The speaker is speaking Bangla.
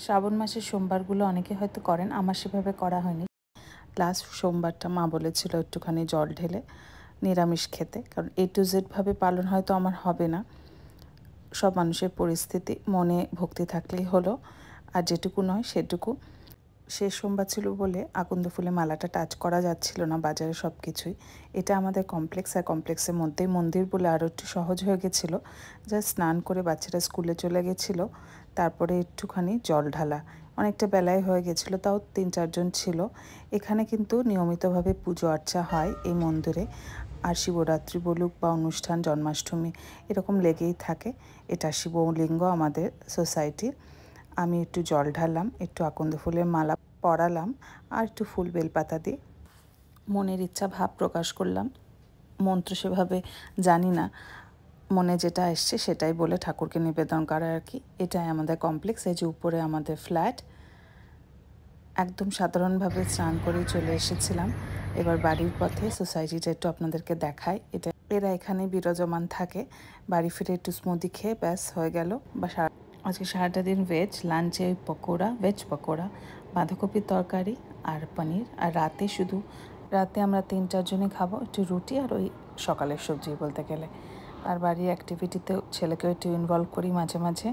শ্রাবণ মাসের সোমবারগুলো অনেকে হয়তো করেন, আমার সেভাবে করা হয়নি। লাস্ট সোমবারটা মা বলেছিল একটুখানি জল ঢেলে নিরামিষ খেতে, কারণ A to Z ভাবে পালন হয়তো আমার হবে না। সব মানুষের পরিস্থিতি, মনে ভক্তি থাকলেই হলো, আর যেটুকু নয় সেটুকু। শেষ সোমবার ছিল বলে আকন্দ ফুলে মালাটা টাচ করা যাচ্ছিল না বাজারে সব কিছুই। এটা আমাদের কমপ্লেক্স, আর কমপ্লেক্সের মধ্যেই মন্দির বলে আরও একটু সহজ হয়ে গেছিলো। জাস্ট স্নান করে বাচ্চারা স্কুলে চলে গেছিলো, তারপরে একটুখানি জল ঢালা। অনেকটা বেলায় হয়ে গেছিলো, তাও 3-4 জন ছিল। এখানে কিন্তু নিয়মিতভাবে পুজো আর্চা হয় এই মন্দিরে, আর শিবরাত্রি বলুক বা অনুষ্ঠান, জন্মাষ্টমী, এরকম লেগেই থাকে। এটা শিবলিঙ্গ আমাদের সোসাইটির। আমি একটু জল ঢাললাম, একটু আকন্দ ফুলের মালা পরালাম, আর একটু ফুল বেলপাতা দিয়ে মনের ইচ্ছা ভাব প্রকাশ করলাম। মন্ত্র সেভাবে জানি না, মনে যেটা এসছে সেটাই বলে ঠাকুরকে নিবেদন করা আর কি। এটাই আমাদের কমপ্লেক্স। এই যে উপরে আমাদের ফ্ল্যাট। একদম সাধারণভাবে স্নান করেই চলে এসেছিলাম। এবার বাড়ির পথে সোসাইটিটা একটু আপনাদেরকে দেখাই। এরা এখানে বিরাজমান থাকে। বাড়ি ফিরে একটু স্মুদি খেয়ে ব্যাস হয়ে গেল। আজকে সারাটা দিন ভেজ, লাঞ্চে পকোড়া, ভেজ পকোড়া, বাঁধাকপির তরকারি আর পনির। আর রাতে আমরা 3-4 জনে খাবো, একটু রুটি আর ওই সকালের সবজি বলতে গেলে। আর বাড়ির অ্যাক্টিভিটিতেও ছেলেকেও একটু ইনভলভ করি মাঝে মাঝে।